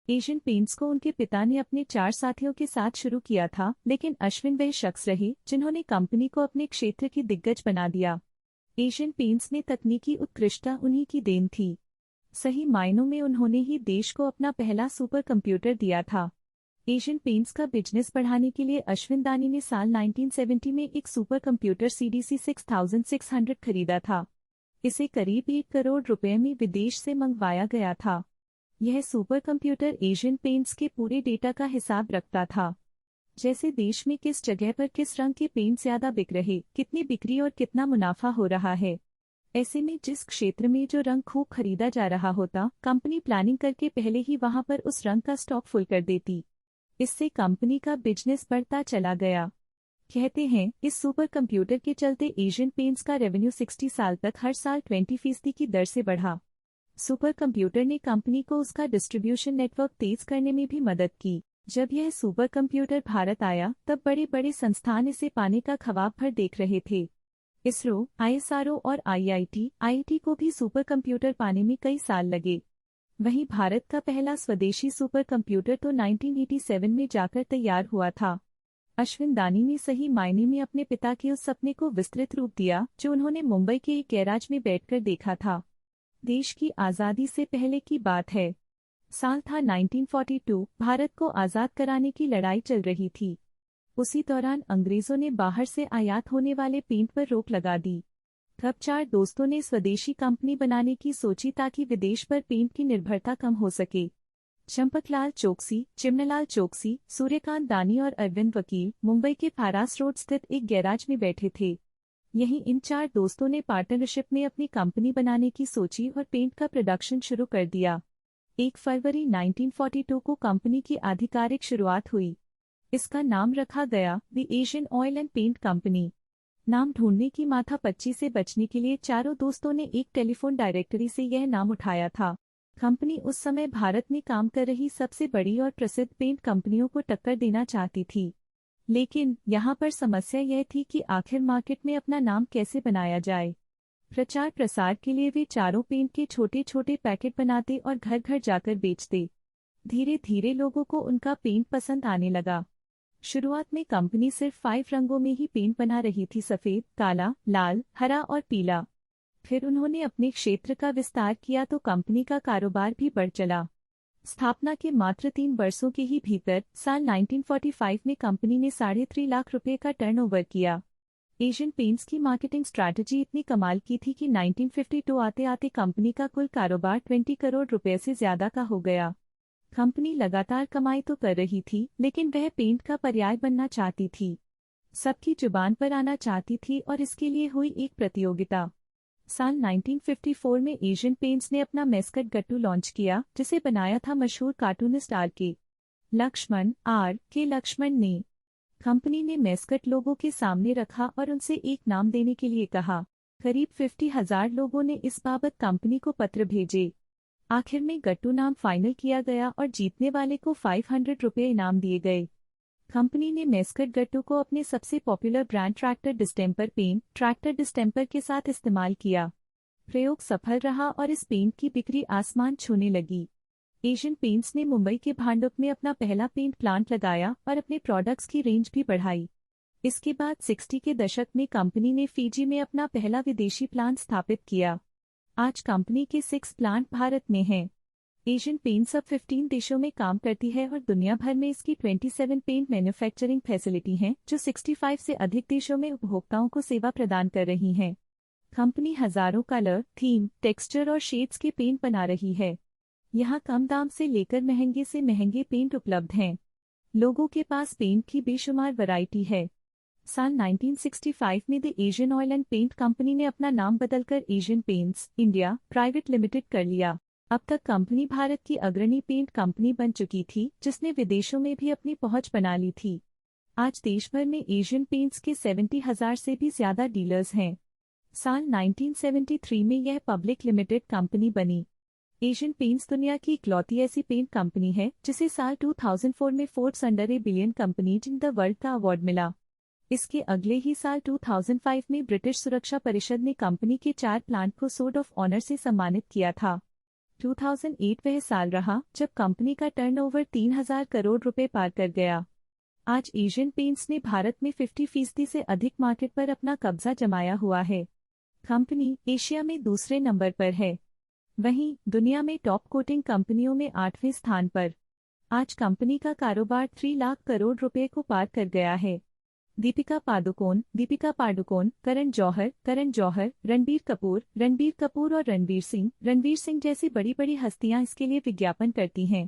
Asian paints को उनके पिता ने अपने 4 साथियों के साथ शुरू किया था, लेकिन अश्विन वह शख्स रहे जिन्होंने कंपनी को अपने क्षेत्र की दिग्गज बना दिया। एशियन पेंट्स में तकनीकी उत्कृष्टता उन्हीं की देन थी। सही मायनों में उन्होंने ही देश को अपना पहला सुपर कंप्यूटर दिया था। एशियन पेंट्स का बिजनेस बढ़ाने के लिए अश्विन दानी ने साल 1970 में एक सुपर कंप्यूटर CDC 6600 खरीदा था। इसे करीब 1 करोड़ रुपए में विदेश से मंगवाया गया था। यह सुपर कंप्यूटर एशियन पेंट्स के पूरे डेटा का हिसाब रखता था, जैसे देश में किस जगह पर किस रंग के पेंट ज्यादा बिक रहे, कितनी बिक्री और कितना मुनाफा हो रहा है। ऐसे में जिस क्षेत्र में जो रंग खूब खरीदा जा रहा होता, कंपनी प्लानिंग करके पहले ही वहां पर उस रंग का स्टॉक फुल कर देती। इससे कंपनी का बिजनेस बढ़ता चला गया। कहते हैं इस सुपर कंप्यूटर के चलते एशियन पेंट्स का रेवेन्यू 60 साल तक हर साल 20% की दर से बढ़ा। सुपर कंप्यूटर ने कंपनी को उसका डिस्ट्रीब्यूशन नेटवर्क तेज करने में भी मदद की। जब यह सुपर कंप्यूटर भारत आया तब बड़े बड़े संस्थान इसे पाने का ख्वाब भर देख रहे थे। इसरो, ISRO और IIT को भी सुपर कंप्यूटर पाने में कई साल लगे। वहीं भारत का पहला स्वदेशी सुपर कंप्यूटर तो 1987 में जाकर तैयार हुआ था। अश्विन दानी ने सही मायने में अपने पिता के उस सपने को विस्तृत रूप दिया जो उन्होंने मुंबई के एक गैराज में बैठकर देखा था। देश की आज़ादी से पहले की बात है। साल था 1942, भारत को आज़ाद कराने की लड़ाई चल रही थी। उसी दौरान अंग्रेजों ने बाहर से आयात होने वाले पेंट पर रोक लगा दी। तब 4 दोस्तों ने स्वदेशी कंपनी बनाने की सोची ताकि विदेश पर पेंट की निर्भरता कम हो सके। चंपकलाल चौकसी, चिमनलाल चौकसी, सूर्यकांत दानी और अरविंद वकील मुंबई के फारास रोड स्थित एक गैराज में बैठे थे। यहीं इन 4 दोस्तों ने पार्टनरशिप में अपनी कंपनी बनाने की सोची और पेंट का प्रोडक्शन शुरू कर दिया। 1 फरवरी 1942 को कंपनी की आधिकारिक शुरुआत हुई। इसका नाम रखा गया the Asian oil and paint company. नाम ढूंढने की माथापच्ची से बचने के लिए चारों दोस्तों ने एक टेलीफोन डायरेक्टरी से यह नाम उठाया था। कंपनी उस समय भारत में काम कर रही सबसे बड़ी और प्रसिद्ध पेंट कंपनियों को टक्कर देना चाहती थी। लेकिन यहाँ पर समस्या यह थी कि आखिर मार्केट में अपना नाम कैसे बनाया जाए। प्रचार प्रसार के लिए वे चारों पेंट के छोटे छोटे पैकेट बनाते और घर घर जाकर बेचते। धीरे धीरे लोगों को उनका पेंट पसंद आने लगा। शुरुआत में कंपनी सिर्फ 5 रंगों में ही पेंट बना रही थी, सफ़ेद, काला, लाल, हरा और पीला। फिर उन्होंने अपने क्षेत्र का विस्तार किया तो कंपनी का कारोबार भी बढ़ चला। स्थापना के मात्र 3 वर्षों के ही भीतर साल 1945 में कंपनी ने 3.5 लाख रुपए का टर्नओवर किया। एशियन पेंट्स की मार्केटिंग स्ट्रैटेजी इतनी कमाल की थी कि 1952 आते आते कंपनी का कुल कारोबार 20 करोड़ रुपए से ज्यादा का हो गया। कंपनी लगातार कमाई तो कर रही थी, लेकिन वह पेंट का पर्याय बनना चाहती थी, सबकी जुबान पर आना चाहती थी और इसके लिए हुई एक प्रतियोगिता। साल 1954 में एशियन पेंट्स ने अपना मैस्कट गट्टू लॉन्च किया, जिसे बनाया था मशहूर कार्टूनिस्ट R.K. लक्ष्मण ने। कंपनी ने मैस्कट लोगों के सामने रखा और उनसे एक नाम देने के लिए कहा। करीब 50,000 लोगों ने इस बाबत कंपनी को पत्र भेजे। आखिर में गट्टू नाम फाइनल किया गया और जीतने वाले को 500 रुपये इनाम दिए गए। कंपनी ने मैस्कट गट्टू को अपने सबसे पॉपुलर ब्रांड ट्रैक्टर डिस्टेम्पर के साथ इस्तेमाल किया। प्रयोग सफल रहा और इस पेंट की बिक्री आसमान छूने लगी। एशियन पेंट्स ने मुंबई के भांडुप में अपना पहला पेंट प्लांट लगाया और अपने प्रोडक्ट्स की रेंज भी बढ़ाई। इसके बाद 60 के दशक में कंपनी ने फिजी में अपना पहला विदेशी प्लांट स्थापित किया। आज कंपनी के 6 प्लांट भारत में हैं। एशियन पेंट्स अब 15 देशों में काम करती है और दुनिया भर में इसकी 27 पेंट मैन्युफैक्चरिंग फैसिलिटी हैं, जो 65 से अधिक देशों में उपभोक्ताओं को सेवा प्रदान कर रही हैं। कंपनी हजारों कलर, थीम, टेक्सचर और शेड्स के पेंट बना रही है। यहाँ कम दाम से लेकर महंगे से महंगे पेंट उपलब्ध हैं। लोगों के पास पेंट की बेशुमार वैरायटी है। साल 1965 में the Asian oil and paint company ने अपना नाम बदलकर Asian paints India private limited कर लिया। अब तक कंपनी भारत की अग्रणी पेंट कंपनी बन चुकी थी, जिसने विदेशों में भी अपनी पहुंच बना ली थी। आज देश भर में एशियन पेंट्स के 70,000 से भी ज्यादा डीलर्स हैं। साल 1973 में यह पब्लिक लिमिटेड कंपनी बनी। एशियन पेंट्स दुनिया की इकलौती ऐसी पेंट कंपनी है जिसे साल 2004 में Forbes under A billion companies in the world का अवार्ड मिला। इसके अगले ही साल 2005 में ब्रिटिश सुरक्षा परिषद ने कंपनी के 4 प्लांट को सोर्ड ऑफ ऑनर से सम्मानित किया था। 2008 वह साल रहा जब कंपनी का टर्नओवर 3,000 करोड़ रुपए पार कर गया। आज एशियन पेंट्स ने भारत में 50% से अधिक मार्केट पर अपना कब्जा जमाया हुआ है। कंपनी एशिया में दूसरे नंबर पर है, वहीं दुनिया में टॉप कोटिंग कंपनियों में 8वें स्थान पर। आज कंपनी का कारोबार 3 लाख करोड़ रुपए को पार कर गया है। दीपिका पादुकोण, करण जौहर, रणबीर कपूर और रणवीर सिंह जैसी बड़ी बड़ी हस्तियां इसके लिए विज्ञापन करती हैं।